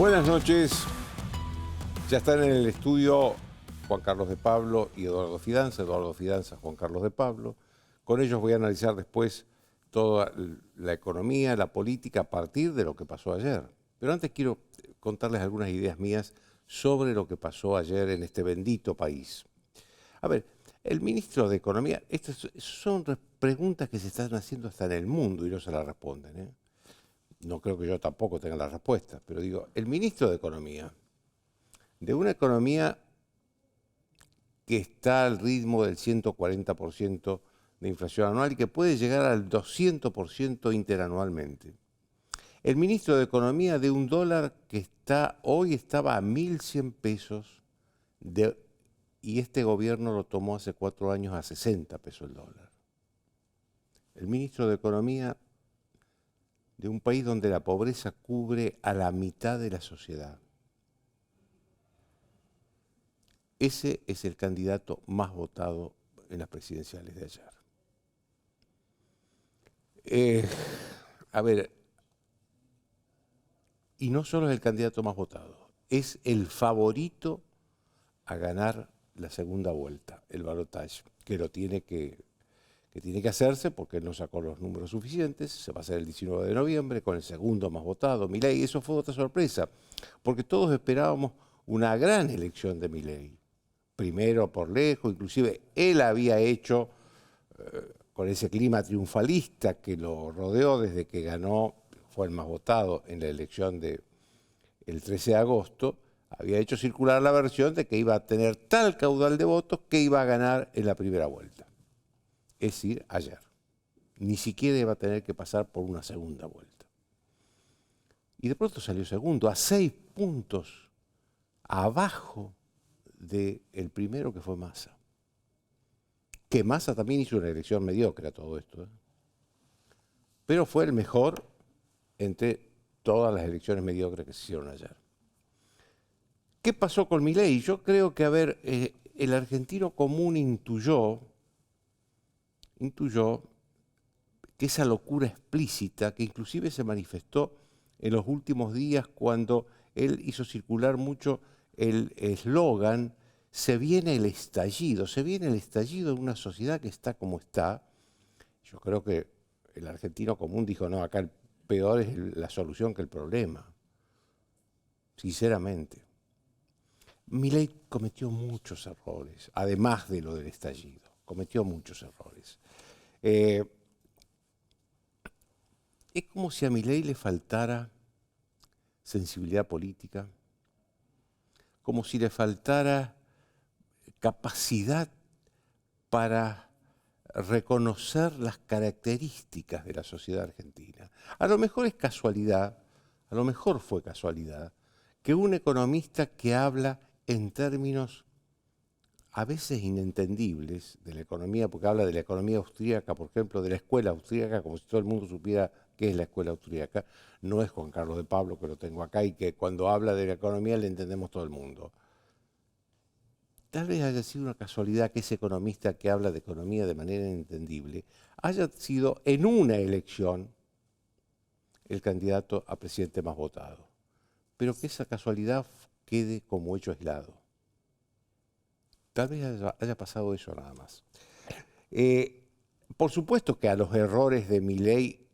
Buenas noches. Ya están en el estudio Juan Carlos de Pablo y Eduardo Fidanza, Juan Carlos de Pablo. Con ellos voy a analizar después toda la economía, la política a partir de lo que pasó ayer. Pero antes quiero contarles algunas ideas mías sobre lo que pasó ayer en este bendito país. A ver, el ministro de Economía, estas son preguntas que se están haciendo hasta en el mundo y no se las responden, ¿eh? No creo que yo tampoco tenga la respuesta, pero digo, el ministro de Economía, de una economía que está al ritmo del 140% de inflación anual y que puede llegar al 200% interanualmente. El ministro de Economía de un dólar que hoy estaba a 1.100 pesos y este gobierno lo tomó hace 4 años a 60 pesos el dólar. El ministro de Economía de un país donde la pobreza cubre a la mitad de la sociedad. Ese es el candidato más votado en las presidenciales de ayer. A ver, y no solo es el candidato más votado, es el favorito a ganar la segunda vuelta, el balotaje, que tiene que hacerse porque él no sacó los números suficientes. Se va a hacer el 19 de noviembre con el segundo más votado, Milei. Eso fue otra sorpresa, porque todos esperábamos una gran elección de Milei. Primero por lejos, inclusive él había hecho, con ese clima triunfalista que lo rodeó desde que ganó, fue el más votado en la elección del 13 de agosto, había hecho circular la versión de que iba a tener tal caudal de votos que iba a ganar en la primera vuelta. Es decir, ayer. Ni siquiera iba a tener que pasar por una segunda vuelta. Y de pronto salió segundo, a 6 puntos abajo del primero, que fue Massa. Que Massa también hizo una elección mediocre a todo esto, ¿eh? Pero fue el mejor entre todas las elecciones mediocres que se hicieron ayer. ¿Qué pasó con Milei? Yo creo que, el argentino común intuyó que esa locura explícita, que inclusive se manifestó en los últimos días cuando él hizo circular mucho el eslogan, se viene el estallido de una sociedad que está como está. Yo creo que el argentino común dijo, no, acá el peor es la solución que el problema. Sinceramente. Milei cometió muchos errores, además de lo del estallido. Cometió muchos errores. Es como si a Milei le faltara sensibilidad política, como si le faltara capacidad para reconocer las características de la sociedad argentina. A lo mejor es casualidad, a lo mejor fue casualidad, que un economista que habla en términos a veces inentendibles de la economía, porque habla de la economía austríaca, por ejemplo, de la escuela austríaca, como si todo el mundo supiera qué es la escuela austríaca. No es Juan Carlos de Pablo, que lo tengo acá, y que cuando habla de la economía le entendemos todo el mundo. Tal vez haya sido una casualidad que ese economista que habla de economía de manera inentendible haya sido en una elección el candidato a presidente más votado. Pero que esa casualidad quede como hecho aislado. Tal vez haya pasado eso nada más. Por supuesto que a los errores de Milei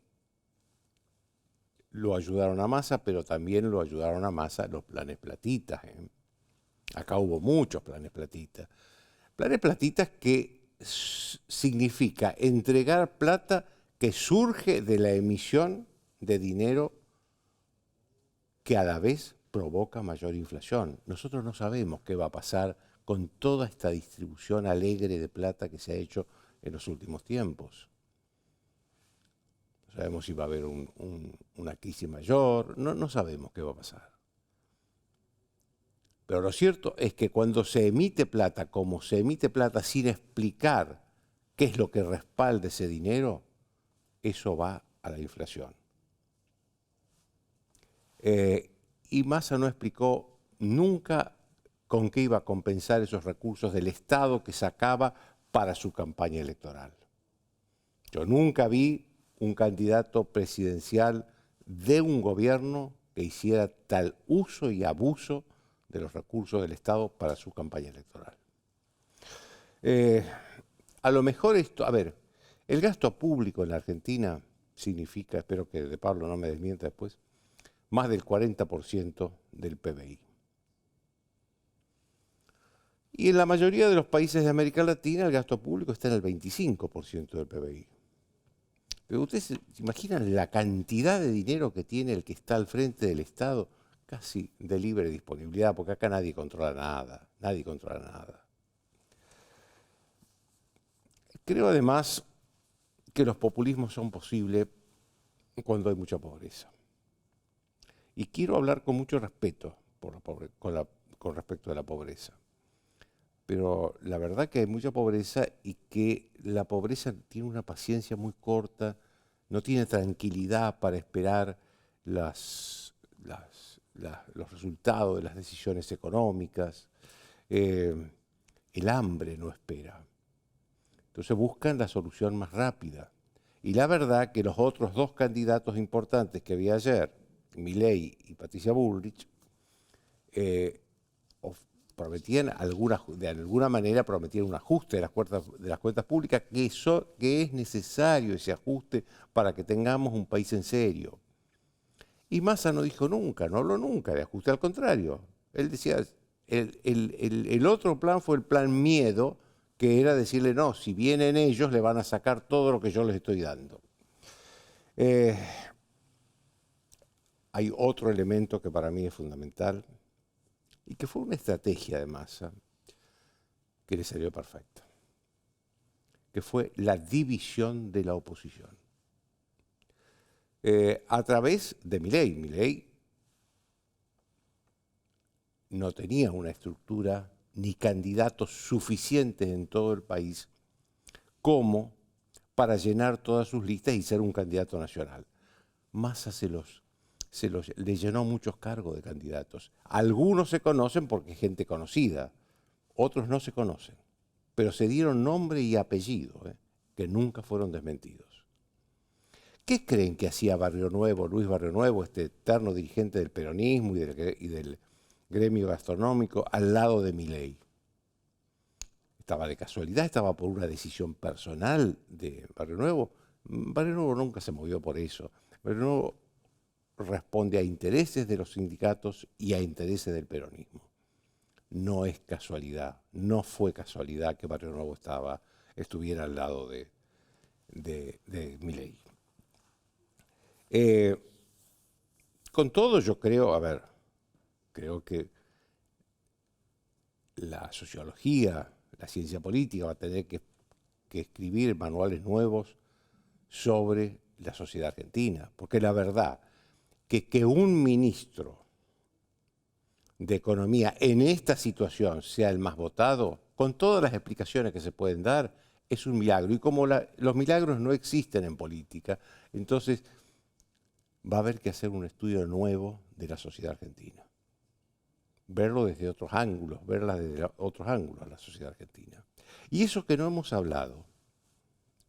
lo ayudaron a Massa, pero también lo ayudaron a Massa los planes platitas, ¿eh? Acá hubo muchos planes platitas. Planes platitas que significa entregar plata que surge de la emisión de dinero que a la vez provoca mayor inflación. Nosotros no sabemos qué va a pasar con toda esta distribución alegre de plata que se ha hecho en los últimos tiempos. No sabemos si va a haber una crisis mayor, no sabemos qué va a pasar. Pero lo cierto es que cuando se emite plata, como se emite plata sin explicar qué es lo que respalda ese dinero, eso va a la inflación. Y Massa no explicó nunca con qué iba a compensar esos recursos del Estado que sacaba para su campaña electoral. Yo nunca vi un candidato presidencial de un gobierno que hiciera tal uso y abuso de los recursos del Estado para su campaña electoral. A lo mejor esto, a ver, el gasto público en la Argentina significa, espero que De Pablo no me desmienta después, más del 40% del PBI. Y en la mayoría de los países de América Latina el gasto público está en el 25% del PBI. Pero ustedes se imaginan la cantidad de dinero que tiene el que está al frente del Estado, casi de libre disponibilidad, porque acá nadie controla nada, nadie controla nada. Creo además que los populismos son posibles cuando hay mucha pobreza. Y quiero hablar con mucho respeto con respecto a la pobreza. Pero la verdad que hay mucha pobreza y que la pobreza tiene una paciencia muy corta, no tiene tranquilidad para esperar los resultados de las decisiones económicas. El hambre no espera. Entonces buscan la solución más rápida. Y la verdad que los otros dos candidatos importantes que vi ayer, Milei y Patricia Bullrich, prometían de alguna manera prometían un ajuste de las cuentas públicas, que es necesario ese ajuste para que tengamos un país en serio. Y Massa no dijo nunca, no habló nunca de ajuste, al contrario. Él decía, el otro plan fue el plan miedo, que era decirle, no, si vienen ellos le van a sacar todo lo que yo les estoy dando. Hay otro elemento que para mí es fundamental, y que fue una estrategia de Massa que le salió perfecta, que fue la división de la oposición. A través de Milei. Milei no tenía una estructura ni candidatos suficientes en todo el país como para llenar todas sus listas y ser un candidato nacional. Massa le llenó muchos cargos de candidatos. Algunos se conocen porque es gente conocida, otros no se conocen, pero se dieron nombre y apellido, que nunca fueron desmentidos. ¿Qué creen que hacía Barrio Nuevo, Luis Barrio Nuevo, este eterno dirigente del peronismo y del gremio gastronómico, al lado de Milei? ¿Estaba de casualidad? ¿Estaba por una decisión personal de Barrio Nuevo? Barrio Nuevo nunca se movió por eso. Barrio Nuevo responde a intereses de los sindicatos y a intereses del peronismo. No es casualidad, no fue casualidad que Barrio Nuevo estuviera al lado de Milei. Con todo yo creo que la sociología, la ciencia política va a tener que escribir manuales nuevos sobre la sociedad argentina, porque la verdad que un ministro de Economía en esta situación sea el más votado, con todas las explicaciones que se pueden dar, es un milagro. Y como los milagros no existen en política, entonces va a haber que hacer un estudio nuevo de la sociedad argentina. Verlo desde otros ángulos, verla desde otros ángulos a la sociedad argentina. Y eso que no hemos hablado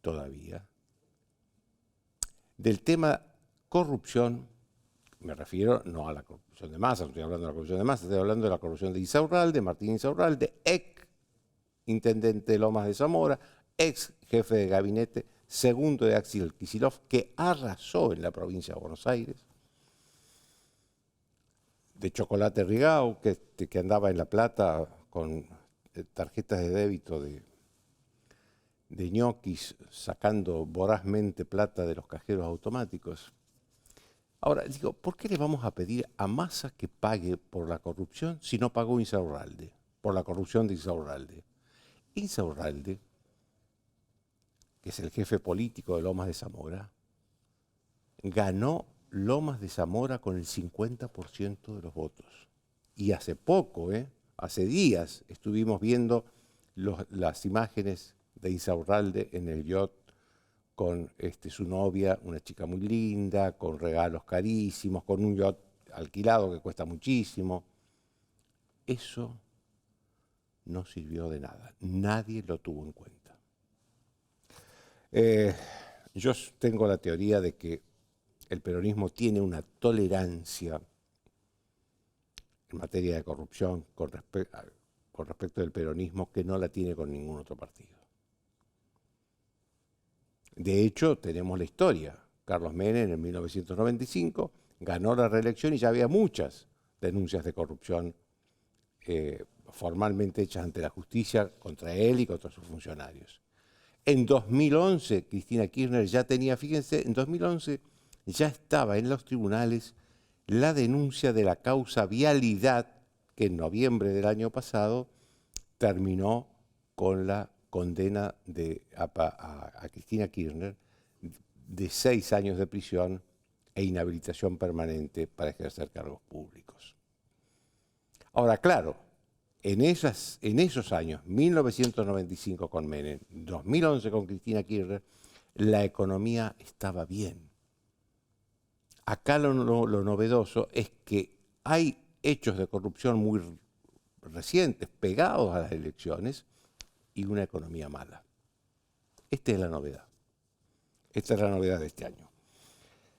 todavía, del tema corrupción, me refiero no a la corrupción de Massa, no estoy hablando de la corrupción de Massa, estoy hablando de la corrupción de Insaurralde, Martín Insaurralde, ex intendente de Lomas de Zamora, ex jefe de gabinete, segundo de Axel Kicillof, que arrasó en la provincia de Buenos Aires, de Chocolate Rigau, que andaba en La Plata con tarjetas de débito de ñoquis, sacando vorazmente plata de los cajeros automáticos. Ahora, digo, ¿por qué le vamos a pedir a Massa que pague por la corrupción si no pagó Insaurralde, por la corrupción de Insaurralde? Insaurralde, que es el jefe político de Lomas de Zamora, ganó Lomas de Zamora con el 50% de los votos. Y hace poco, hace días, estuvimos viendo las imágenes de Insaurralde en el yacht con su novia, una chica muy linda, con regalos carísimos, con un yacht alquilado que cuesta muchísimo. Eso no sirvió de nada. Nadie lo tuvo en cuenta. Yo tengo la teoría de que el peronismo tiene una tolerancia en materia de corrupción con respecto del peronismo que no la tiene con ningún otro partido. De hecho, tenemos la historia. Carlos Menem en 1995 ganó la reelección y ya había muchas denuncias de corrupción formalmente hechas ante la justicia contra él y contra sus funcionarios. En 2011, Cristina Kirchner ya tenía, fíjense, en 2011 ya estaba en los tribunales la denuncia de la causa Vialidad, que en noviembre del año pasado terminó con la condena a Cristina Kirchner de 6 años de prisión e inhabilitación permanente para ejercer cargos públicos. Ahora, claro, en esos años, 1995 con Menem, 2011 con Cristina Kirchner, la economía estaba bien. Acá lo novedoso es que hay hechos de corrupción muy recientes, pegados a las elecciones, y una economía mala. Esta es la novedad. Esta es la novedad de este año.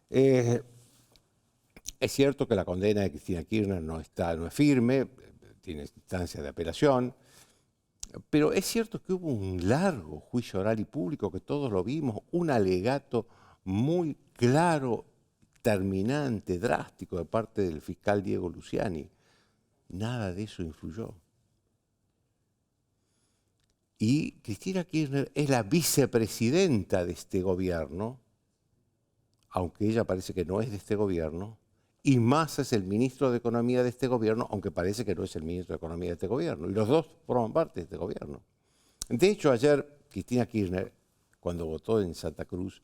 Es cierto que la condena de Cristina Kirchner no es firme, tiene instancia de apelación, pero es cierto que hubo un largo juicio oral y público, que todos lo vimos, un alegato muy claro, terminante, drástico de parte del fiscal Diego Luciani. Nada de eso influyó. Y Cristina Kirchner es la vicepresidenta de este gobierno, aunque ella parece que no es de este gobierno, y Massa es el ministro de Economía de este gobierno, aunque parece que no es el ministro de Economía de este gobierno. Y los dos forman parte de este gobierno. De hecho, ayer Cristina Kirchner, cuando votó en Santa Cruz,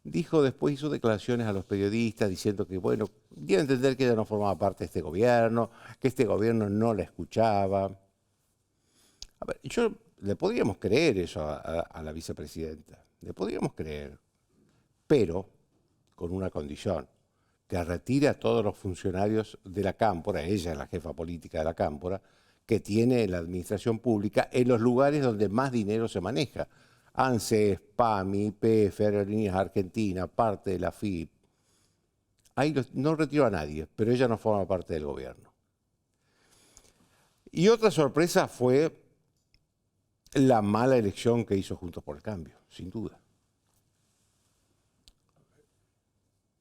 hizo declaraciones a los periodistas diciendo que, bueno, dio a entender que ella no formaba parte de este gobierno, que este gobierno no la escuchaba. A ver, le podríamos creer eso a la vicepresidenta, le podríamos creer, pero con una condición: que retire a todos los funcionarios de la Cámpora, ella es la jefa política de la Cámpora, que tiene la administración pública en los lugares donde más dinero se maneja. ANSES, PAMI, YPF, Aerolíneas Argentina, parte de la FIP. Ahí no retiró a nadie, pero ella no forma parte del gobierno. Y otra sorpresa fue la mala elección que hizo Juntos por el Cambio, sin duda.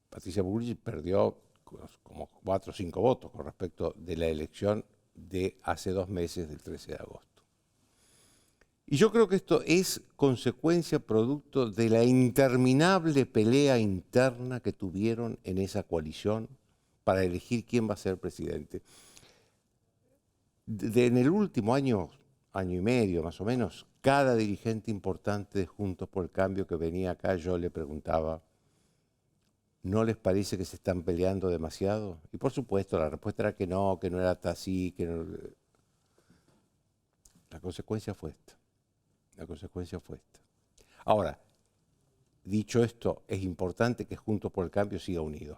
Patricia Bullrich perdió como 4 o 5 votos con respecto de la elección de hace 2 meses, del 13 de agosto. Y yo creo que esto es consecuencia, producto de la interminable pelea interna que tuvieron en esa coalición para elegir quién va a ser presidente. En el último año y medio más o menos, cada dirigente importante de Juntos por el Cambio que venía acá, yo le preguntaba: ¿no les parece que se están peleando demasiado? Y por supuesto la respuesta era que no era así, que no. La consecuencia fue esta. Ahora, dicho esto, es importante que Juntos por el Cambio siga unidos.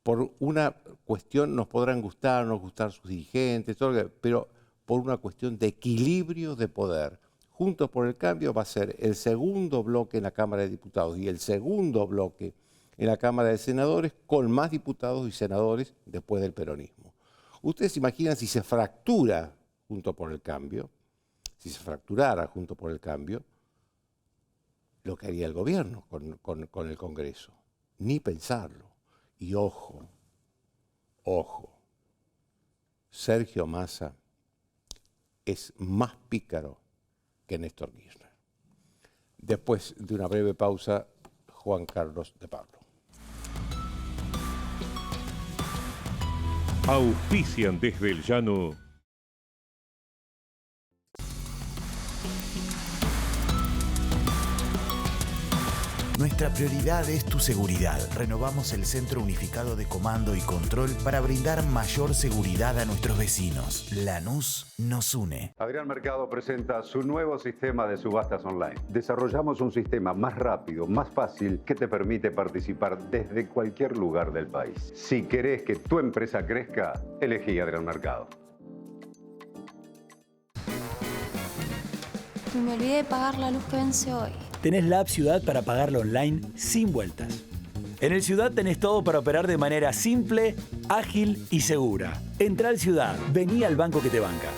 Por una cuestión, nos podrán gustar o no gustar sus dirigentes, pero por una cuestión de equilibrio de poder. Juntos por el Cambio va a ser el segundo bloque en la Cámara de Diputados y el segundo bloque en la Cámara de Senadores, con más diputados y senadores después del peronismo. Ustedes se imaginan si se fractura Juntos por el Cambio, si se fracturara Juntos por el Cambio, lo que haría el gobierno con el Congreso. Ni pensarlo. Y ojo, Sergio Massa es más pícaro que Néstor Kirchner. Después de una breve pausa, Juan Carlos de Pablo. Auspician desde el llano. Nuestra prioridad es tu seguridad. Renovamos el Centro Unificado de Comando y Control para brindar mayor seguridad a nuestros vecinos. Lanús nos une. Adrián Mercado presenta su nuevo sistema de subastas online. Desarrollamos un sistema más rápido, más fácil, que te permite participar desde cualquier lugar del país. Si querés que tu empresa crezca, elegí Adrián Mercado. Me olvidé de pagar la luz que vence hoy. Tenés la app Ciudad para pagarlo online sin vueltas. En el Ciudad tenés todo para operar de manera simple, ágil y segura. Entrá al Ciudad, vení al banco que te banca.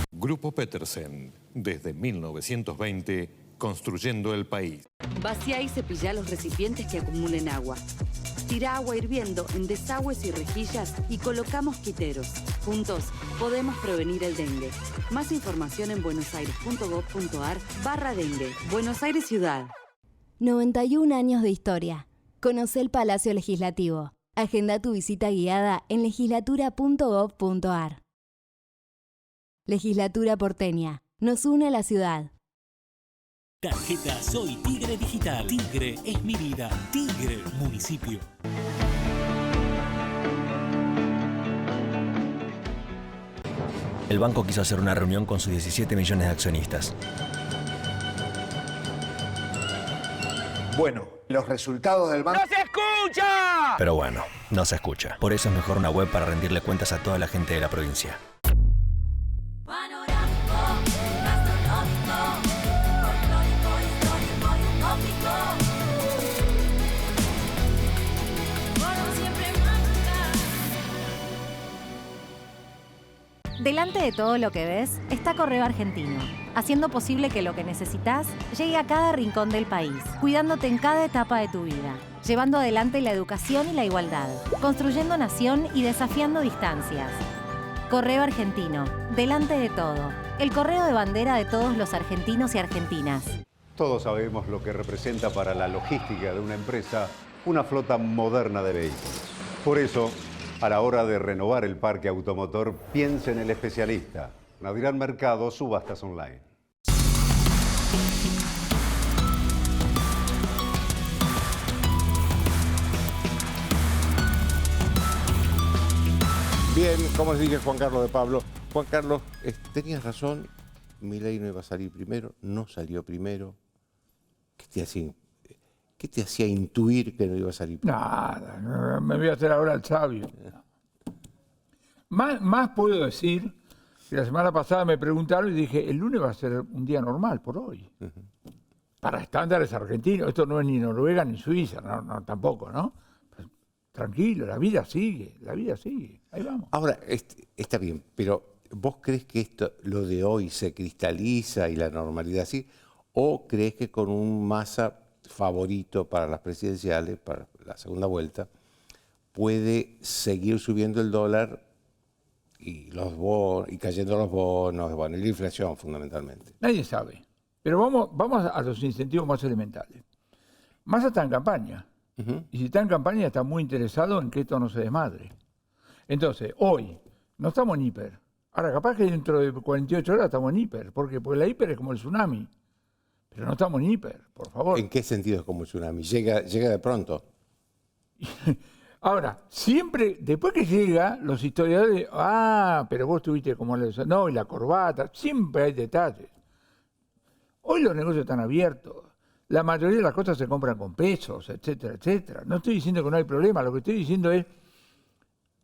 Grupo Petersen, desde 1920, construyendo el país. Vacía y cepilla los recipientes que acumulen agua. Tira agua hirviendo en desagües y rejillas y coloca mosquiteros. Juntos podemos prevenir el dengue. Más información en buenosaires.gov.ar/dengue. Buenos Aires Ciudad. 91 años de historia. Conoce el Palacio Legislativo. Agenda tu visita guiada en legislatura.gov.ar. Legislatura porteña. Nos une a la ciudad. Tarjeta Soy Tigre Digital. Tigre es mi vida. Tigre, municipio. El banco quiso hacer una reunión con sus 17 millones de accionistas. Bueno, los resultados del banco... ¡No se escucha! Pero bueno, no se escucha. Por eso es mejor una web para rendirle cuentas a toda la gente de la provincia. Delante de todo lo que ves está Correo Argentino, haciendo posible que lo que necesitas llegue a cada rincón del país, cuidándote en cada etapa de tu vida, llevando adelante la educación y la igualdad, construyendo nación y desafiando distancias. Correo Argentino, delante de todo, el correo de bandera de todos los argentinos y argentinas. Todos sabemos lo que representa para la logística de una empresa una flota moderna de vehículos. Por eso, a la hora de renovar el parque automotor, piense en el especialista. Nadirán Mercado, subastas online. Bien, como dice Juan Carlos de Pablo. Juan Carlos, tenías razón, Milei no iba a salir primero, no salió primero. ¿Qué te hacía intuir que no iba a salir primero? Nada, no, me voy a hacer ahora el sabio. Más puedo decir que la semana pasada me preguntaron y dije, el lunes va a ser un día normal por hoy. Para estándares argentinos, esto no es ni Noruega ni Suiza, no, tampoco, ¿no? Pues, tranquilo, la vida sigue, ahí vamos. Ahora, está bien, pero ¿vos crees que lo de hoy se cristaliza y la normalidad así? ¿O crees que con un Massa favorito para las presidenciales, para la segunda vuelta, puede seguir subiendo el dólar y cayendo los bonos, y la inflación fundamentalmente? Nadie sabe. Pero vamos a los incentivos más elementales. Massa está en campaña. Y si está en campaña está muy interesado en que esto no se desmadre. Entonces, hoy no estamos en hiper. Ahora, capaz que dentro de 48 horas estamos en hiper. ¿Por qué? Porque la hiper es como el tsunami. Pero no estamos en hiper, por favor. ¿En qué sentido es como el tsunami? ¿Llega de pronto? Ahora, siempre, después que llega, los historiadores, pero vos tuviste como no, y la corbata, siempre hay detalles. Hoy los negocios están abiertos, la mayoría de las cosas se compran con pesos, etcétera, etcétera. No estoy diciendo que no hay problema, lo que estoy diciendo es,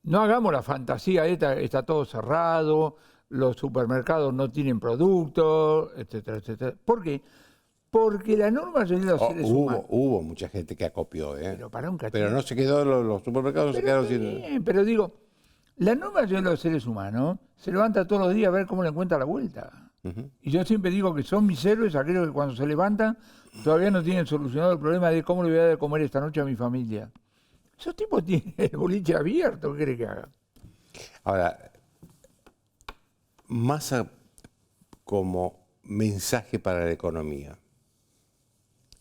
no hagamos la fantasía está todo cerrado, los supermercados no tienen productos, etcétera, etcétera. ¿Por qué? Porque la norma de los seres humanos... Hubo mucha gente que acopió, Pero no se quedó, los supermercados no se quedaron sin... Pero digo, la norma de los seres humanos se levanta todos los días a ver cómo le encuentra la vuelta. Y yo siempre digo que son mis héroes aquellos que cuando se levantan todavía no tienen solucionado el problema de cómo le voy a dar de comer esta noche a mi familia. Esos tipos tienen el boliche abierto, ¿qué quiere que haga? Ahora, Massa como mensaje para la economía,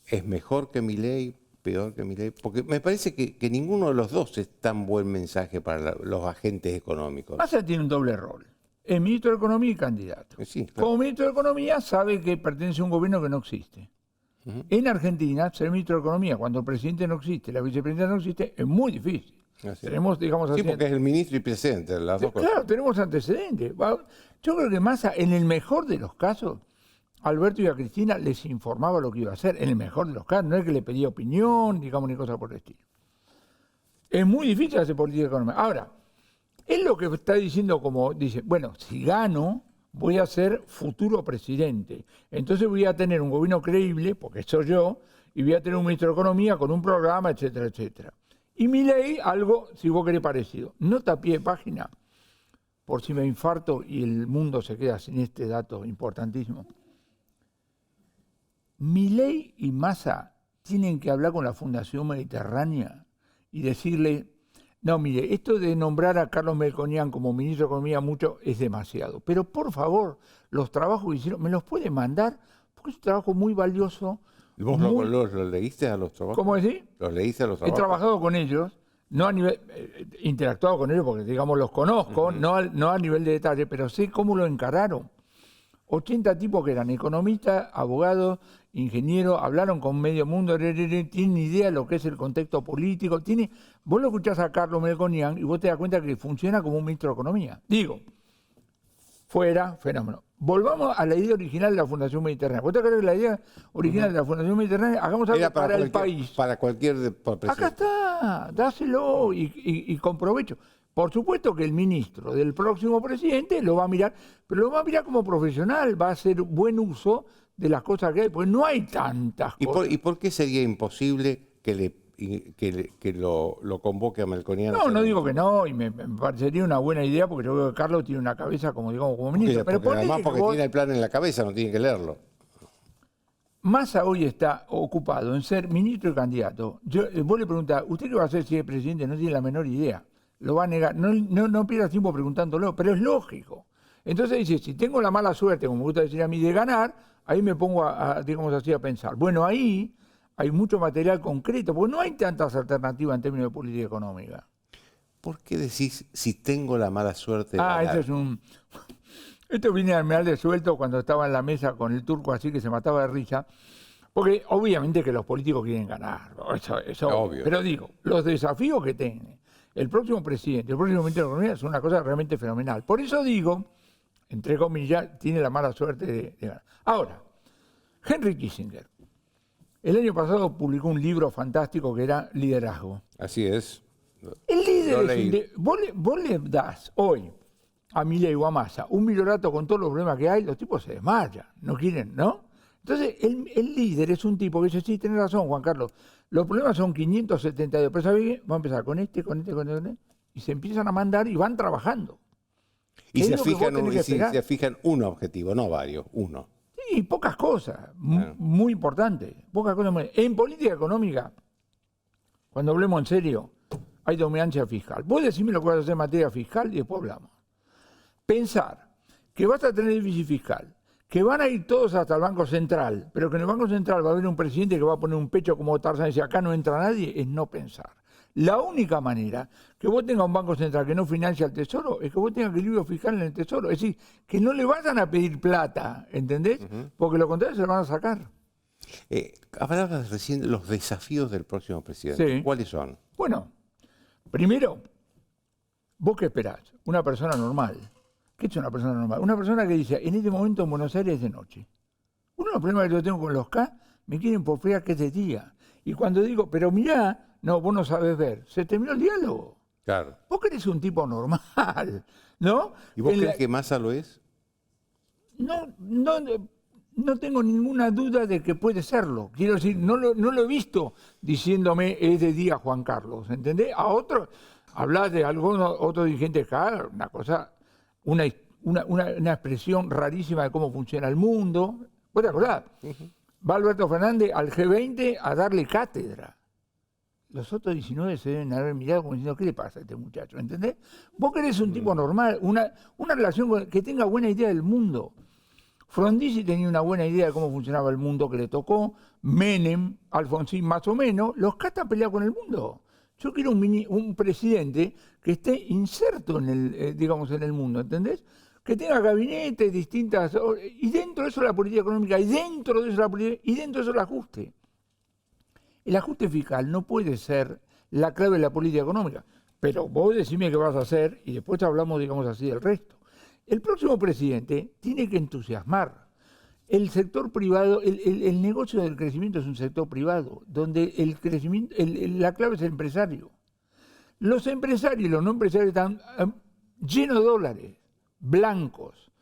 ¿es mejor que Milei, peor que Milei? Porque me parece que ninguno de los dos es tan buen mensaje para los agentes económicos. Massa tiene un doble rol. Es ministro de Economía y candidato. Sí, claro. Como ministro de Economía sabe que pertenece a un gobierno que no existe. En Argentina, ser ministro de Economía cuando el presidente no existe, la vicepresidenta no existe, es muy difícil. Tenemos, digamos así, porque es el ministro y presidente, las dos cosas. Claro, tenemos antecedentes. Yo creo que Massa, en el mejor de los casos, a Alberto y a Cristina les informaba lo que iba a hacer, en el mejor de los casos. No es que le pedía opinión, digamos, ni cosa por el estilo. Es muy difícil hacer política económica. Ahora, es lo que está diciendo, como dice, bueno, si gano, voy a ser futuro presidente. Entonces voy a tener un gobierno creíble, porque soy yo, y voy a tener un ministro de Economía con un programa, etcétera, etcétera. Y Milei, algo, si vos querés, parecido. Nota a pie de página, por si me infarto y el mundo se queda sin este dato importantísimo. Milei y Massa tienen que hablar con la Fundación Mediterránea y decirle, no, mire, esto de nombrar a Carlos Melconian como ministro de Economía mucho es demasiado. Pero por favor, los trabajos que hicieron, ¿me los puede mandar? Porque es un trabajo muy valioso. ¿Vos los leíste a los trabajos? ¿Cómo decís? ¿Los leíste a los trabajos? He trabajado con ellos, no a nivel, interactuado con ellos porque, digamos, los conozco, no a nivel de detalle, pero sé cómo lo encararon. 80 tipos que eran economistas, abogados, ingenieros, hablaron con medio mundo, tienen idea de lo que es el contexto político. Vos lo escuchás a Carlos Melconian y vos te das cuenta que funciona como un ministro de Economía. Digo, fuera, fenómeno. Volvamos a la idea original de la Fundación Mediterránea. ¿Vos te acuerdas que la idea original de la Fundación Mediterránea? Hagamos algo para el país. Para cualquier presidente. Acá está, dáselo y con provecho. Por supuesto que el ministro del próximo presidente lo va a mirar, pero lo va a mirar como profesional, va a hacer buen uso de las cosas que hay, porque no hay tantas cosas. ¿Y por qué sería imposible que lo convoque a Melconian? No digo que no, y me parecería una buena idea, porque yo veo que Carlos tiene una cabeza como ministro. Porque además tiene el plan en la cabeza, no tiene que leerlo. Massa hoy está ocupado en ser ministro y candidato. Vos le preguntás, ¿usted qué va a hacer si es presidente? No tiene la menor idea. Lo va a negar. No pierdas tiempo preguntándolo, pero es lógico. Entonces dice, si tengo la mala suerte, como me gusta decir a mí, de ganar, ahí me pongo digamos así, a pensar. Bueno, ahí hay mucho material concreto, porque no hay tantas alternativas en términos de política económica. ¿Por qué decís, si tengo la mala suerte de ganar? Esto viene al Almeal de suelto cuando estaba en la mesa con el turco así que se mataba de risa, porque obviamente que los políticos quieren ganar, eso obvio. Pero digo, los desafíos que tiene el próximo presidente, el próximo ministro de Economía es una cosa realmente fenomenal. Por eso digo, entre comillas, tiene la mala suerte de ganar. Ahora, Henry Kissinger, el año pasado publicó un libro fantástico que era Liderazgo. Así es. El líder vos le das hoy a Milei o a Massa un millonario con todos los problemas que hay, los tipos se desmayan, no quieren, ¿no? Entonces, el líder es un tipo que dice, sí, tenés razón, Juan Carlos, los problemas son 572, pero ¿sabés qué? Vamos a empezar con este, y se empiezan a mandar y van trabajando. Y se fijan un objetivo, no varios, uno. Sí, pocas cosas, muy importantes, pocas cosas. En política económica, cuando hablemos en serio, hay dominancia fiscal. Vos decime lo que vas a hacer en materia fiscal y después hablamos. Pensar que vas a tener déficit fiscal, que van a ir todos hasta el Banco Central, pero que en el Banco Central va a haber un presidente que va a poner un pecho como Tarzán y dice, acá no entra nadie, es no pensar. La única manera que vos tengas un Banco Central que no financia al Tesoro es que vos tengas equilibrio fiscal en el Tesoro. Es decir, que no le vayan a pedir plata, ¿entendés? Porque lo contrario se lo van a sacar. Hablabas recién de los desafíos del próximo presidente. Sí. ¿Cuáles son? Bueno, primero, ¿vos qué esperás? Una persona normal. ¿Qué es una persona normal? Una persona que dice, en este momento en Buenos Aires es de noche. Uno de los problemas que yo tengo con los K, me quieren porfiar que es de día. Y cuando digo, pero mirá, no, vos no sabés ver, se terminó el diálogo. Claro. Vos querés un tipo normal, ¿no? ¿Y vos crees que Massa lo es? No tengo ninguna duda de que puede serlo. Quiero decir, no lo he visto diciéndome es de día Juan Carlos, ¿entendés? A otro, hablar de algunos otros dirigentes, claro, una cosa, una expresión rarísima de cómo funciona el mundo. ¿Vos te acordás? Va Alberto Fernández al G20 a darle cátedra. Los otros 19 se deben haber mirado como diciendo, ¿qué le pasa a este muchacho? ¿Entendés? Vos querés un tipo normal, una relación que tenga buena idea del mundo. Frondizi tenía una buena idea de cómo funcionaba el mundo que le tocó. Menem, Alfonsín más o menos. Los K están peleados con el mundo. Yo quiero un presidente que esté inserto en el mundo, ¿entendés? Que tenga gabinetes distintas, y dentro de eso la política económica, y dentro de eso el ajuste. El ajuste fiscal no puede ser la clave de la política económica, pero vos decime qué vas a hacer y después hablamos, digamos así, del resto. El próximo presidente tiene que entusiasmar. El sector privado, el negocio del crecimiento es un sector privado, donde el crecimiento, la clave es el empresario. Los empresarios y los no empresarios están llenos de dólares, blancos.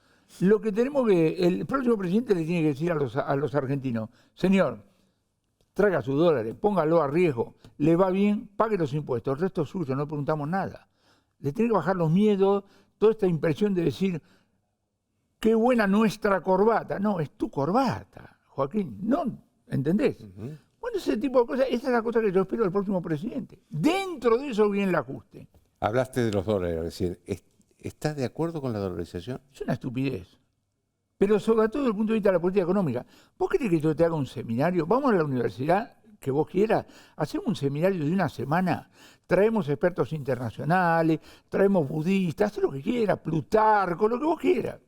Lo que tenemos que, el próximo presidente le tiene que decir a los argentinos, señor, traiga sus dólares, póngalo a riesgo, le va bien, pague los impuestos, el resto es suyo, no preguntamos nada. Le tiene que bajar los miedos, toda esta impresión de decir, qué buena nuestra corbata. No, es tu corbata, Joaquín, no, ¿entendés? Bueno, ese tipo de cosas, esa es la cosa que yo espero del próximo presidente. Dentro de eso viene el ajuste. Hablaste de los dólares recién. ¿Estás de acuerdo con la dolarización? Es una estupidez. Pero sobre todo desde el punto de vista de la política económica. ¿Vos querés que yo te haga un seminario? Vamos a la universidad que vos quieras, hacemos un seminario de una semana, traemos expertos internacionales, traemos budistas, haz lo que quieras, Plutarco, lo que vos quieras.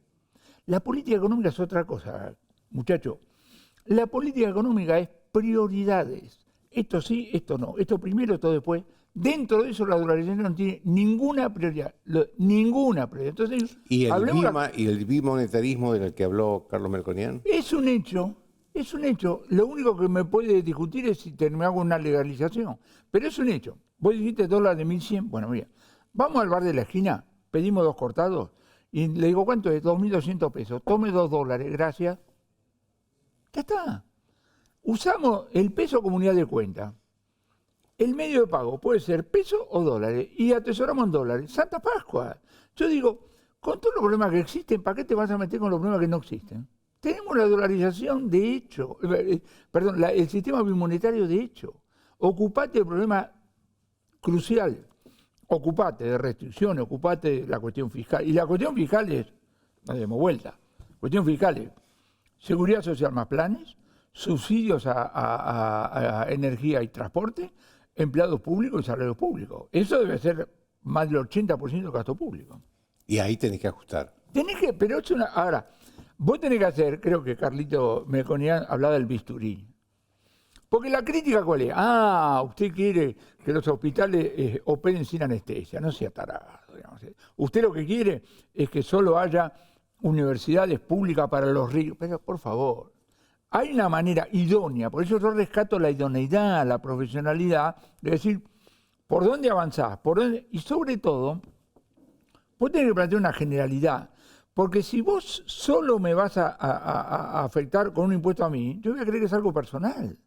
La política económica es otra cosa, muchachos. La política económica es prioridades. Esto sí, esto no. Esto primero, esto después. Dentro de eso la dolarización no tiene ninguna prioridad. Ninguna prioridad. Entonces, ¿Y el bimonetarismo del que habló Carlos Melconian? Es un hecho. Es un hecho. Lo único que me puede discutir es si me hago una legalización. Pero es un hecho. Vos dijiste dólar de 1.100. Bueno, mira. Vamos al bar de la esquina, pedimos 2 cortados y le digo, ¿cuánto es? 2.200 pesos. Tome $2, gracias. Ya está. Usamos el peso como unidad de cuenta. El medio de pago puede ser peso o dólares y atesoramos en dólares. Santa Pascua. Yo digo, con todos los problemas que existen, ¿para qué te vas a meter con los problemas que no existen? Tenemos la dolarización de hecho, perdón, el sistema bimonetario de hecho. Ocupate del problema crucial. Ocupate de restricciones, ocupate de la cuestión fiscal. Y la cuestión fiscal es, no demos vuelta, cuestión fiscal es seguridad social más planes, subsidios a energía y transporte, empleados públicos y salarios públicos. Eso debe ser más del 80% del gasto público. Y ahí tenés que ajustar. Pero es una... Ahora, vos tenés que hacer, creo que Carlito Melconian hablaba del bisturí. Porque la crítica, ¿cuál es? Usted quiere que los hospitales operen sin anestesia. No sea tarado, digamos. Usted lo que quiere es que solo haya universidades públicas para los ricos. Pero, por favor, hay una manera idónea. Por eso yo rescato la idoneidad, la profesionalidad, de decir, ¿por dónde avanzás? Y sobre todo, vos tenés que plantear una generalidad. Porque si vos solo me vas a afectar con un impuesto a mí, yo voy a creer que es algo personal.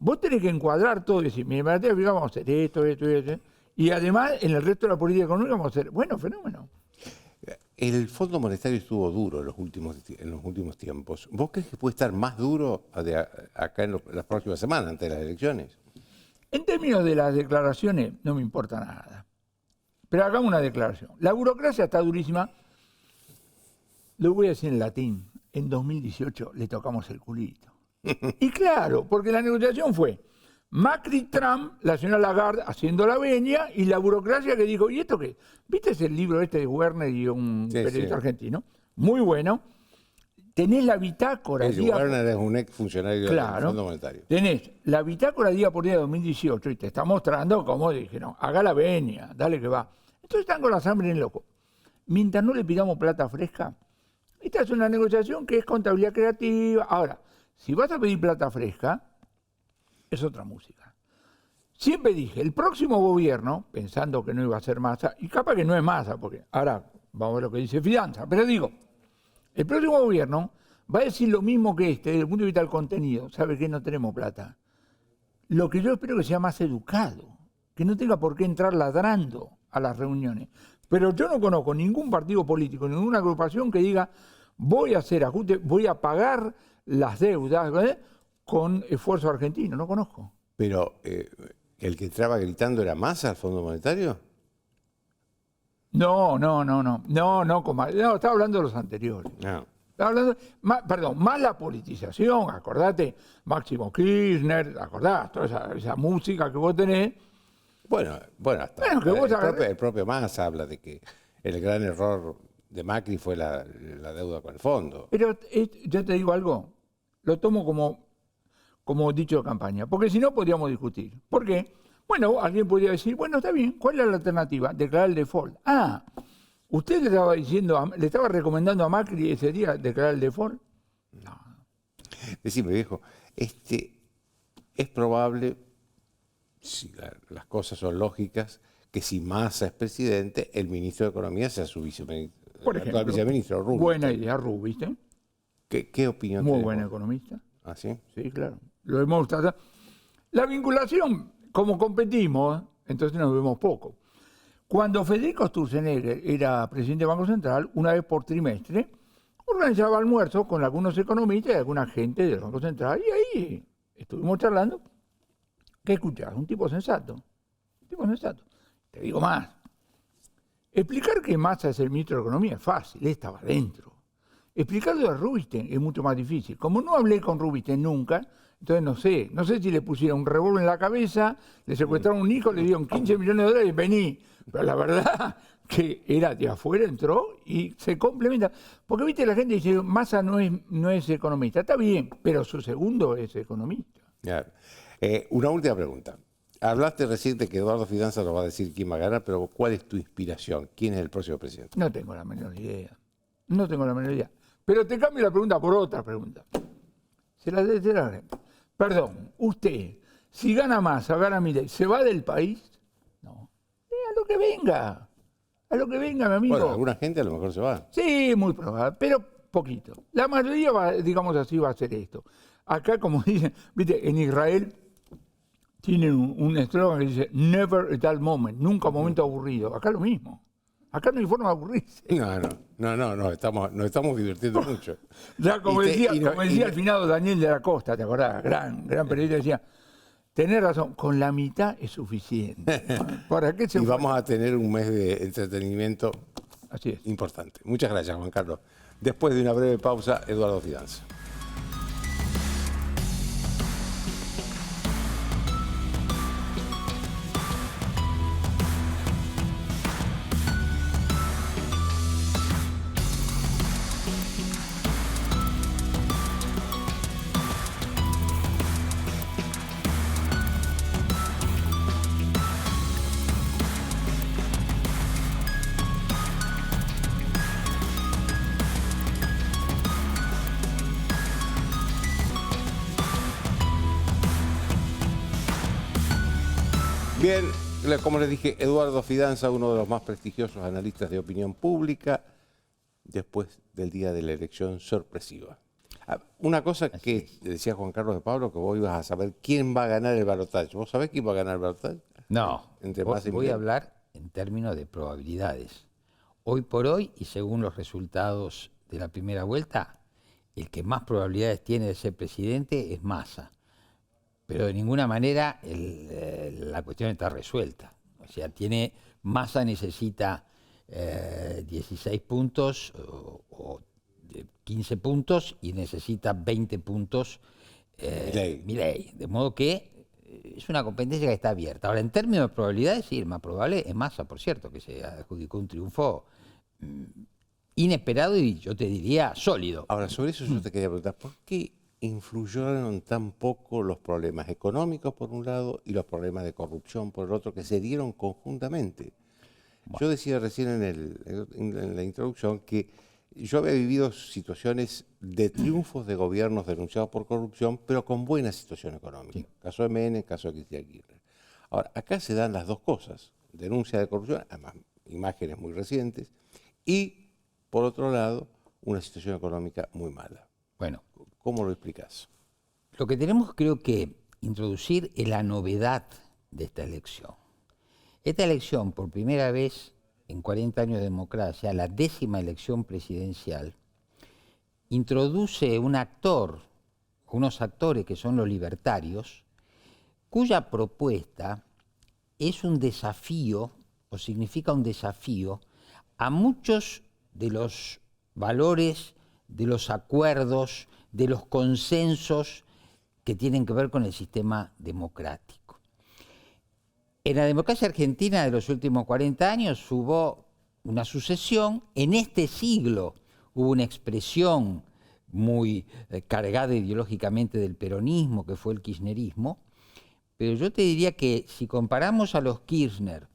Vos tenés que encuadrar todo y decir, mira, vamos a hacer esto, y además en el resto de la política económica vamos a hacer, bueno, fenómeno. El Fondo Monetario estuvo duro en los últimos tiempos. ¿Vos crees que puede estar más duro acá en las próximas semanas, antes de las elecciones? En términos de las declaraciones, no me importa nada. Pero hagamos una declaración. La burocracia está durísima. Lo voy a decir en latín. En 2018 le tocamos el culito. Y claro, porque la negociación fue Macri-Trump, la señora Lagarde haciendo la venia y la burocracia que dijo, ¿y esto qué? ¿Viste ese libro de Werner y un periodista argentino? Muy bueno. Tenés la bitácora. Werner es un ex funcionario del Fondo Monetario. Tenés la bitácora día por día de 2018 y te está mostrando cómo dijeron, haga la venia, dale que va. Entonces están con la sangre en loco. Mientras no le pidamos plata fresca, esta es una negociación que es contabilidad creativa. Ahora, si vas a pedir plata fresca, es otra música. Siempre dije, el próximo gobierno, pensando que no iba a ser Massa, y capaz que no es Massa, porque ahora vamos a ver lo que dice Fidanza, pero digo, el próximo gobierno va a decir lo mismo que desde el punto de vista del contenido. ¿Sabe qué? No tenemos plata. Lo que yo espero que sea más educado, que no tenga por qué entrar ladrando a las reuniones. Pero yo no conozco ningún partido político, ninguna agrupación que diga, voy a hacer ajustes, voy a pagar las deudas con esfuerzo argentino, no conozco. Pero, ¿el que entraba gritando era Massa al Fondo Monetario? No, estaba hablando de los anteriores. No. Estaba hablando, más la politización, acordate, Máximo Kirchner, acordás, toda esa música que vos tenés. Bueno, hasta el propio Massa habla de que el gran error de Macri fue la deuda con el fondo. Pero yo te digo algo, lo tomo como dicho de campaña, porque si no podríamos discutir. ¿Por qué? Bueno, alguien podría decir, bueno, está bien, ¿cuál es la alternativa? Declarar el default. ¿Usted le estaba recomendando a Macri ese día declarar el default? No. Decime, viejo, es probable, si las cosas son lógicas, que si Massa es presidente, el ministro de Economía sea su Por el ejemplo, actual viceministro, Rubio. Buena idea, Rubio. ¿Qué opinión Muy tenés buen vos? economista. ¿Ah, sí? Sí, claro. Lo hemos tratado. La vinculación, como competimos, entonces nos vemos poco. Cuando Federico Sturzenegger era presidente del Banco Central, una vez por trimestre, organizaba almuerzos con algunos economistas y alguna gente del Banco Central, y ahí estuvimos charlando. ¿Qué escuchás? Un tipo sensato. Un tipo sensato. Te digo más. Explicar que Massa es el ministro de Economía es fácil, él estaba dentro. Explicarlo a Rubinstein es mucho más difícil. Como no hablé con Rubinstein nunca, entonces no sé si le pusieron un revólver en la cabeza, le secuestraron un hijo, le dieron 15 millones de dólares y vení. Pero la verdad que era de afuera, entró y se complementa. Porque, viste, la gente dice, Massa no es economista. Está bien, pero su segundo es economista. Claro. Una última pregunta. Hablaste recién de que Eduardo Fidanza nos va a decir quién va a ganar, pero ¿cuál es tu inspiración? ¿Quién es el próximo presidente? No tengo la menor idea. No tengo la menor idea. Pero te cambio la pregunta por otra pregunta. Perdón, usted, si gana Massa, gana Milei, ¿se va del país? No. A lo que venga. A lo que venga, mi amigo. Bueno, alguna gente a lo mejor se va. Sí, muy probable, pero poquito. La mayoría, digamos así, va a hacer esto. Acá, como dicen, viste, en Israel tienen un eslogan que dice never a dull moment, nunca un momento aburrido. Acá lo mismo. Acá no hay forma de aburrirse. No, nos estamos divirtiendo mucho. Ya, como decía el finado Daniel de la Costa, ¿te acordás? Gran periodista, decía, tenés razón, con la mitad es suficiente. ¿Para qué se Y vamos a tener un mes de entretenimiento Así es. importante. Muchas gracias, Juan Carlos. Después de una breve pausa, Eduardo Fidanza. Bien, como les dije, Eduardo Fidanza, uno de los más prestigiosos analistas de opinión pública, después del día de la elección sorpresiva. Una cosa que decía Juan Carlos de Pablo, que vos ibas a saber quién va a ganar el balotaje. ¿Vos sabés quién va a ganar el balotaje? No, Entre Massa y voy Milei. a hablar en términos de probabilidades. Hoy por hoy, y según los resultados de la primera vuelta, el que más probabilidades tiene de ser presidente es Massa. Pero de ninguna manera la cuestión está resuelta. O sea, Massa necesita 16 puntos o 15 puntos y necesita 20 puntos Milei. De modo que es una competencia que está abierta. Ahora, en términos de probabilidades, sí, el más probable es Massa, por cierto, que se adjudicó un triunfo inesperado y yo te diría sólido. Ahora, sobre eso yo te quería preguntar, ¿por qué influyeron tan poco los problemas económicos por un lado y los problemas de corrupción por el otro, que se dieron conjuntamente? Bueno. Yo decía recién en la introducción que yo había vivido situaciones de triunfos de gobiernos denunciados por corrupción, pero con buena situación económica. Sí. Caso de Menem, caso de Cristina Kirchner. Ahora, acá se dan las dos cosas, denuncia de corrupción, además imágenes muy recientes, y por otro lado, una situación económica muy mala. Bueno, ¿cómo lo explicás? Lo que tenemos, creo que, introducir es la novedad de esta elección. Esta elección, por primera vez en 40 años de democracia, la 10ª elección presidencial, introduce unos actores que son los libertarios, cuya propuesta es un desafío, o significa un desafío, a muchos de los valores, de los acuerdos, de los consensos que tienen que ver con el sistema democrático. En la democracia argentina de los últimos 40 años hubo una sucesión. En este siglo hubo una expresión muy cargada ideológicamente del peronismo, que fue el kirchnerismo. Pero yo te diría que si comparamos a los Kirchner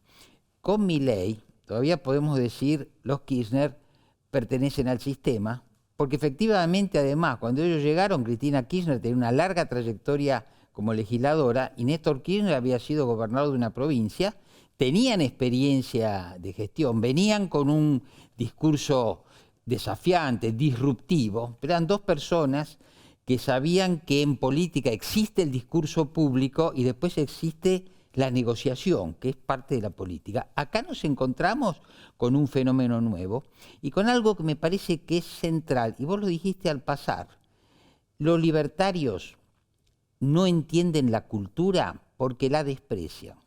con Milei, todavía podemos decir los Kirchner pertenecen al sistema, porque efectivamente, además, cuando ellos llegaron, Cristina Kirchner tenía una larga trayectoria como legisladora y Néstor Kirchner había sido gobernador de una provincia, tenían experiencia de gestión, venían con un discurso desafiante, disruptivo, pero eran dos personas que sabían que en política existe el discurso público y después existe la negociación, que es parte de la política. Acá nos encontramos con un fenómeno nuevo y con algo que me parece que es central, y vos lo dijiste al pasar. Los libertarios no entienden la cultura porque la desprecian.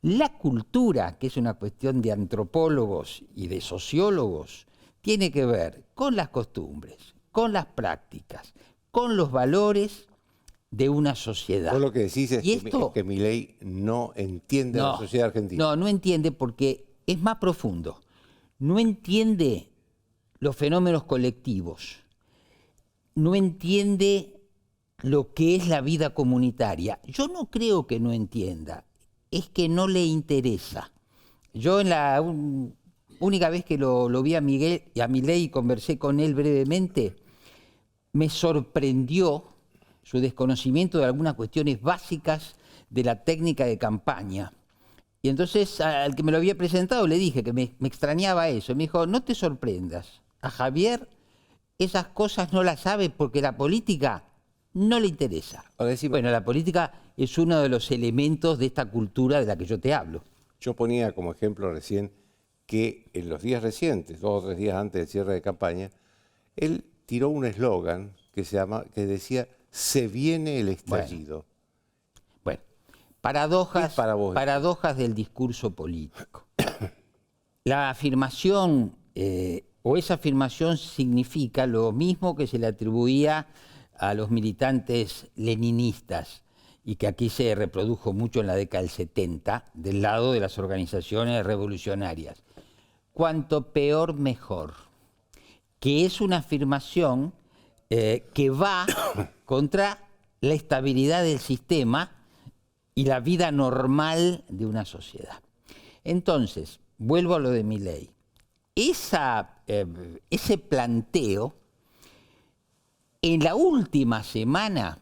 La cultura, que es una cuestión de antropólogos y de sociólogos, tiene que ver con las costumbres, con las prácticas, con los valores de una sociedad. Vos lo que decís es esto, que Milei no entiende a la sociedad argentina. No entiende porque es más profundo. No entiende los fenómenos colectivos. No entiende lo que es la vida comunitaria. Yo no creo que no entienda, es que no le interesa. Yo en la única vez que lo vi a Milei y conversé con él brevemente, me sorprendió su desconocimiento de algunas cuestiones básicas de la técnica de campaña. Y entonces al que me lo había presentado le dije que me extrañaba eso. Me dijo, no te sorprendas, a Javier esas cosas no las sabe porque la política no le interesa. Bueno, la política es uno de los elementos de esta cultura de la que yo te hablo. Yo ponía como ejemplo recién que en los días recientes, 2 o 3 días antes del cierre de campaña, él tiró un eslogan que decía, se viene el estallido. Bueno, paradojas del discurso político. La afirmación, o esa afirmación significa lo mismo que se le atribuía a los militantes leninistas y que aquí se reprodujo mucho en la década del 70 del lado de las organizaciones revolucionarias. Cuanto peor, mejor. Que es una afirmación que va contra la estabilidad del sistema y la vida normal de una sociedad. Entonces, vuelvo a lo de Milei. Ese planteo, en la última semana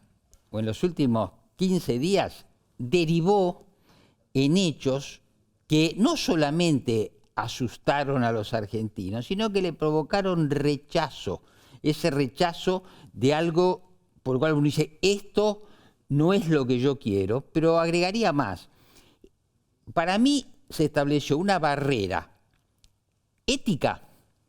o en los últimos 15 días, derivó en hechos que no solamente asustaron a los argentinos, sino que le provocaron rechazo. Ese rechazo de algo por el cual uno dice, esto no es lo que yo quiero, pero agregaría más. Para mí se estableció una barrera ética,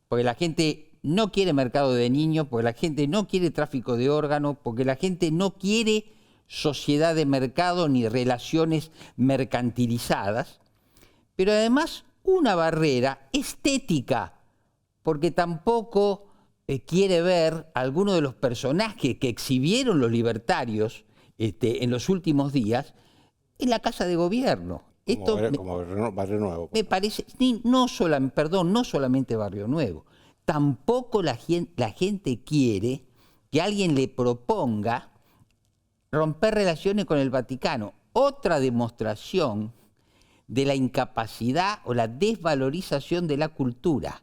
porque la gente no quiere mercado de niños, porque la gente no quiere tráfico de órganos, porque la gente no quiere sociedad de mercado ni relaciones mercantilizadas, pero además una barrera estética, porque tampoco quiere ver algunos de los personajes que exhibieron los libertarios en los últimos días en la Casa de Gobierno. Como Barrio Nuevo. Me parece, no solamente Barrio Nuevo, tampoco la gente quiere que alguien le proponga romper relaciones con el Vaticano. Otra demostración de la incapacidad o la desvalorización de la cultura.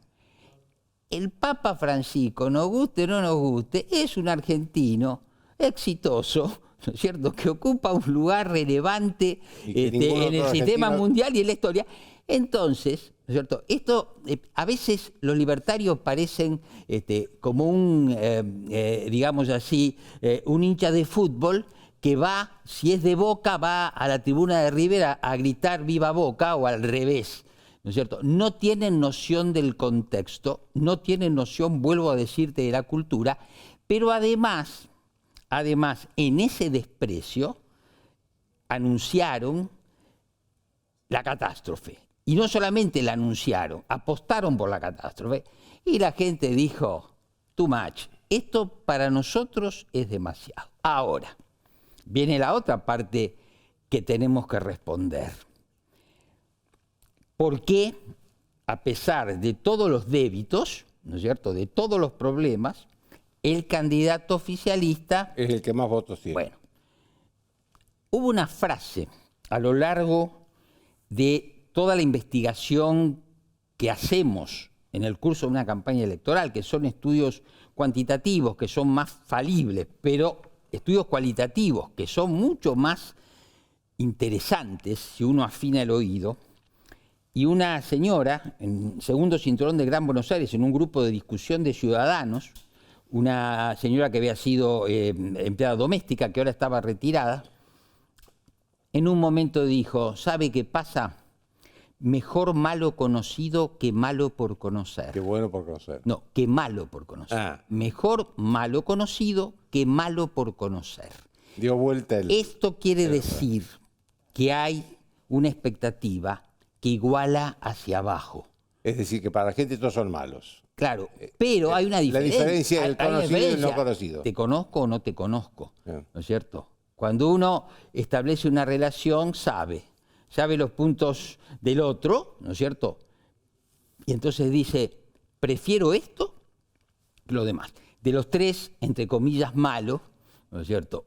El Papa Francisco, nos guste o no nos guste, es un argentino exitoso, ¿no es cierto?, que ocupa un lugar relevante en el sistema mundial y en la historia. Entonces, ¿no es cierto?, esto, a veces los libertarios parecen como digamos así, un hincha de fútbol que va, si es de Boca, va a la tribuna de River a gritar viva Boca o al revés, ¿no es cierto? No tienen noción del contexto, no tienen noción, vuelvo a decirte, de la cultura, pero además, en ese desprecio, anunciaron la catástrofe. Y no solamente la anunciaron, apostaron por la catástrofe. Y la gente dijo, too much, esto para nosotros es demasiado. Ahora, viene la otra parte que tenemos que responder. ¿Por qué, a pesar de todos los débitos, ¿no es cierto?, de todos los problemas, el candidato oficialista es el que más votos tiene? Bueno, hubo una frase a lo largo de toda la investigación que hacemos en el curso de una campaña electoral, que son estudios cuantitativos, que son más falibles, pero estudios cualitativos, que son mucho más interesantes si uno afina el oído. y una señora, en segundo cinturón del Gran Buenos Aires, en un grupo de discusión de ciudadanos, una señora que había sido empleada doméstica, que ahora estaba retirada, en un momento dijo, ¿sabe qué pasa? Mejor malo conocido que malo por conocer. Qué bueno por conocer. No, que malo por conocer. Ah. Mejor malo conocido que malo por conocer. Dio vuelta el... Esto quiere decir que hay una expectativa que iguala hacia abajo. Es decir, que para la gente todos son malos. Claro, pero hay una diferencia. La diferencia del Hay una conocido y el no diferencia. conocido. ¿Te conozco o no te conozco? Bien. ¿No es cierto? Cuando uno establece una relación, sabe los puntos del otro, ¿no es cierto? Y entonces dice, prefiero esto que lo demás. De los tres, entre comillas, malos, ¿no es cierto?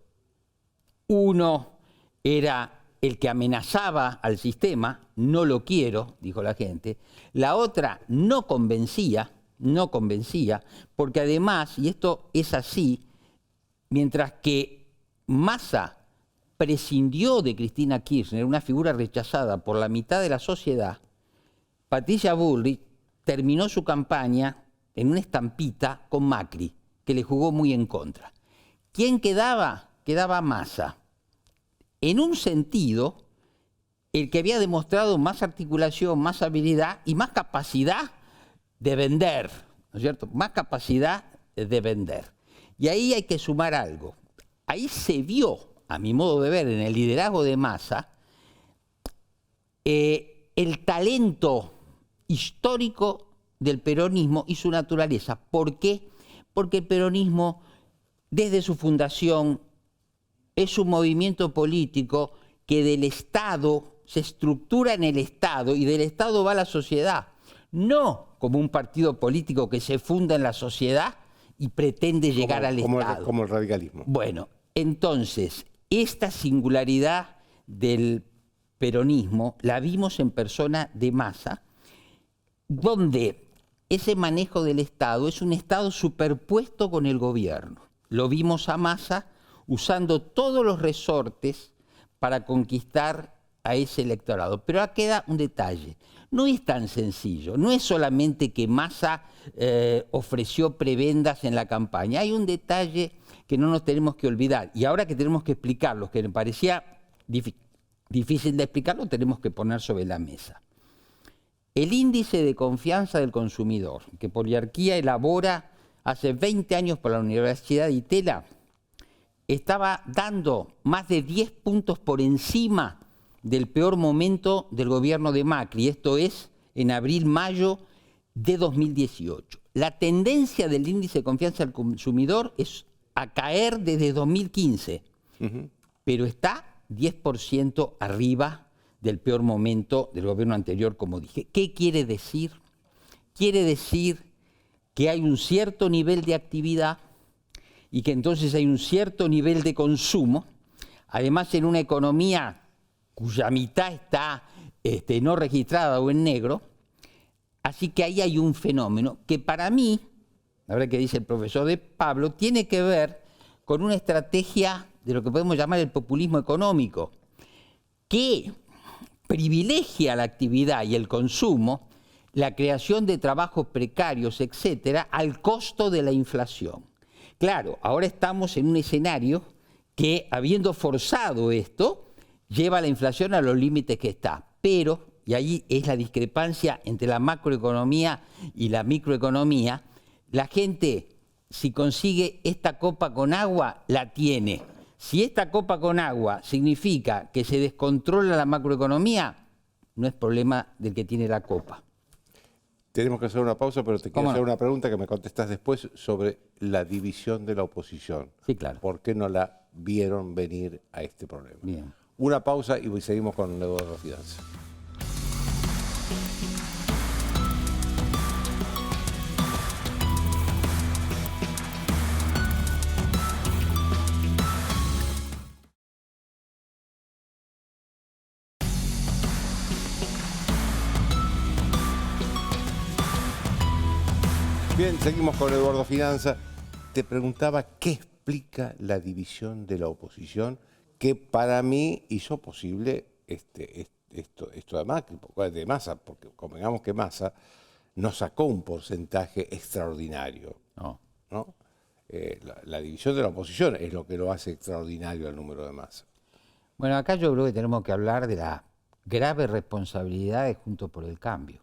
Uno era el que amenazaba al sistema, no lo quiero, dijo la gente. La otra no convencía, porque además, y esto es así, mientras que Massa prescindió de Cristina Kirchner, una figura rechazada por la mitad de la sociedad, Patricia Bullrich terminó su campaña en una estampita con Macri, que le jugó muy en contra. ¿Quién quedaba? Quedaba Massa. En un sentido, el que había demostrado más articulación, más habilidad y más capacidad de vender, ¿no es cierto? Más capacidad de vender. Y ahí hay que sumar algo. Ahí se vio, a mi modo de ver, en el liderazgo de Massa, el talento histórico del peronismo y su naturaleza. ¿Por qué? Porque el peronismo, desde su fundación, es un movimiento político que del Estado se estructura en el Estado y del Estado va a la sociedad. No como un partido político que se funda en la sociedad y pretende llegar al Estado. Como el radicalismo. Bueno, entonces, esta singularidad del peronismo la vimos en persona de Massa, donde ese manejo del Estado es un Estado superpuesto con el gobierno. Lo vimos a Massa usando todos los resortes para conquistar a ese electorado. Pero acá queda un detalle. No es tan sencillo. No es solamente que Massa ofreció prebendas en la campaña. Hay un detalle que no nos tenemos que olvidar. Y ahora que tenemos que explicarlo, que me parecía difícil de explicarlo, tenemos que poner sobre la mesa. El índice de confianza del consumidor, que Poliarquía elabora hace 20 años por la Universidad de Itela, estaba dando más de 10 puntos por encima del peor momento del gobierno de Macri. Esto es en abril-mayo de 2018. La tendencia del índice de confianza del consumidor es a caer desde 2015, pero está 10% arriba del peor momento del gobierno anterior, como dije. ¿Qué quiere decir? Quiere decir que hay un cierto nivel de actividad y que entonces hay un cierto nivel de consumo, además en una economía cuya mitad está no registrada o en negro, así que ahí hay un fenómeno que para mí, la verdad que dice el profesor de Pablo, tiene que ver con una estrategia de lo que podemos llamar el populismo económico, que privilegia la actividad y el consumo, la creación de trabajos precarios, etcétera, al costo de la inflación. Claro, ahora estamos en un escenario que, habiendo forzado esto, lleva la inflación a los límites que está. Pero, y ahí es la discrepancia entre la macroeconomía y la microeconomía, la gente, si consigue esta copa con agua, la tiene. Si esta copa con agua significa que se descontrola la macroeconomía, no es problema del que tiene la copa. Tenemos que hacer una pausa, pero te quiero hacer una pregunta que me contestás después sobre la división de la oposición. Sí, claro. ¿Por qué no la vieron venir a este problema? Bien. Una pausa y seguimos con Eduardo Fidanza. Bien, seguimos con Eduardo Fidanza. Te preguntaba qué explica la división de la oposición que para mí hizo posible esto de Massa, porque convengamos que Massa no sacó un porcentaje extraordinario. ¿No? La división de la oposición es lo que lo hace extraordinario el número de Massa. Bueno, acá yo creo que tenemos que hablar de la grave responsabilidad de Juntos por el Cambio.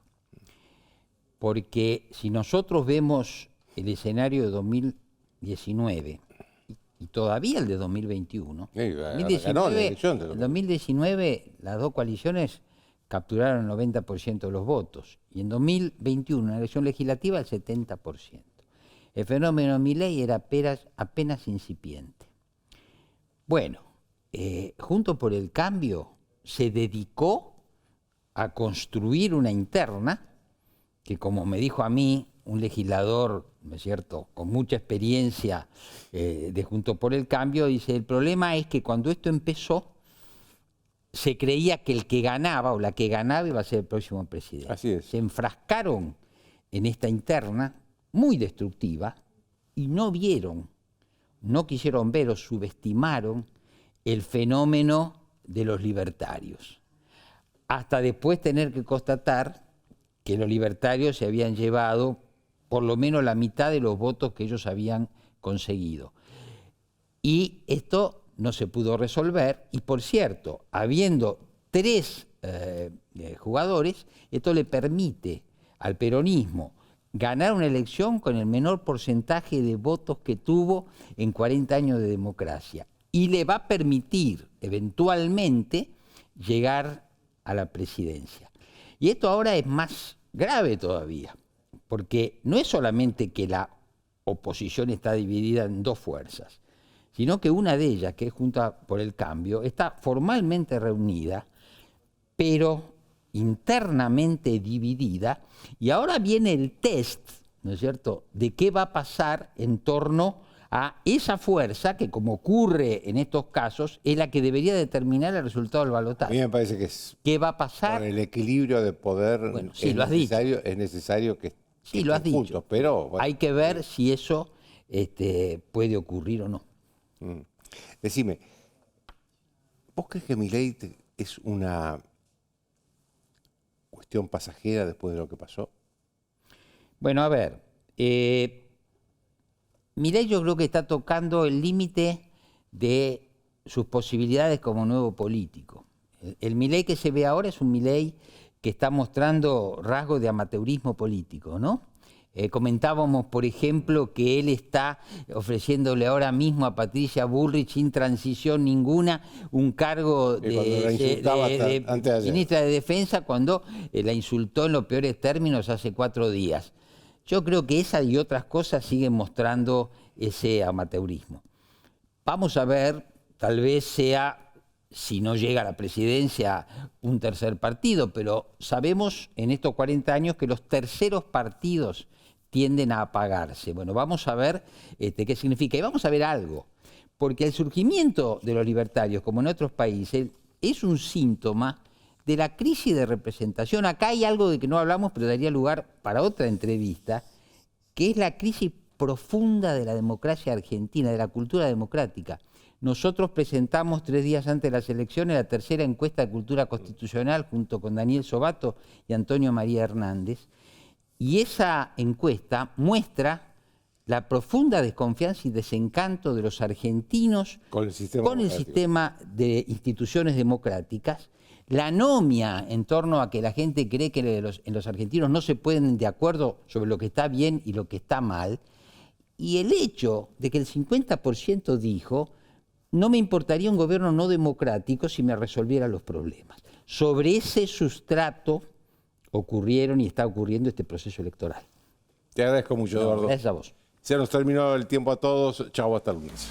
Porque si nosotros vemos el escenario de 2019 y todavía el de 2021, en 2019 las dos coaliciones capturaron el 90% de los votos y en 2021, en la elección legislativa, el 70%. El fenómeno de Milei era apenas incipiente. Bueno, Juntos por el Cambio se dedicó a construir una interna que, como me dijo a mí un legislador, ¿no es cierto?, con mucha experiencia de Juntos por el Cambio, dice, el problema es que cuando esto empezó, se creía que el que ganaba o la que ganaba iba a ser el próximo presidente. Así es. Se enfrascaron en esta interna muy destructiva y no quisieron ver o subestimaron el fenómeno de los libertarios. Hasta después tener que constatar que los libertarios se habían llevado por lo menos la mitad de los votos que ellos habían conseguido. Y esto no se pudo resolver, y por cierto, habiendo 3 jugadores, esto le permite al peronismo ganar una elección con el menor porcentaje de votos que tuvo en 40 años de democracia. Y le va a permitir, eventualmente, llegar a la presidencia. Y esto ahora es más grave todavía, porque no es solamente que la oposición está dividida en 2 fuerzas, sino que una de ellas, que es Juntos por el Cambio, está formalmente reunida, pero internamente dividida, y ahora viene el test, ¿no es cierto?, de qué va a pasar en torno a esa fuerza que, como ocurre en estos casos, es la que debería determinar el resultado del balotaje. A mí me parece que es ¿qué va a pasar? Por el equilibrio de poder, bueno, sí, es necesario que sí, lo has estén juntos, dicho. Pero bueno, hay que ver si eso puede ocurrir o no. Decime, ¿vos crees que Milei es una cuestión pasajera después de lo que pasó? Bueno, a ver, Milei yo creo que está tocando el límite de sus posibilidades como nuevo político. El Milei que se ve ahora es un Milei que está mostrando rasgos de amateurismo político, ¿no? Comentábamos, por ejemplo, que él está ofreciéndole ahora mismo a Patricia Bullrich, sin transición ninguna, un cargo de ministra de Defensa cuando la insultó en los peores términos hace 4 días. Yo creo que esa y otras cosas siguen mostrando ese amateurismo. Vamos a ver, tal vez sea, si no llega a la presidencia, un tercer partido, pero sabemos en estos 40 años que los terceros partidos tienden a apagarse. Bueno, vamos a ver qué significa. Y vamos a ver algo, porque el surgimiento de los libertarios, como en otros países, es un síntoma de la crisis de representación. Acá hay algo de que no hablamos, pero daría lugar para otra entrevista, que es la crisis profunda de la democracia argentina, de la cultura democrática. Nosotros presentamos 3 días antes de las elecciones la tercera encuesta de cultura constitucional junto con Daniel Sobato y Antonio María Hernández, y esa encuesta muestra la profunda desconfianza y desencanto de los argentinos con el sistema de instituciones democráticas, la anomia en torno a que la gente cree que en los argentinos no se ponen de acuerdo sobre lo que está bien y lo que está mal, y el hecho de que el 50% dijo, no me importaría un gobierno no democrático si me resolviera los problemas. Sobre ese sustrato ocurrieron y está ocurriendo este proceso electoral. Te agradezco mucho, Eduardo. Gracias a vos. Se nos terminó el tiempo a todos. Chau, hasta el lunes.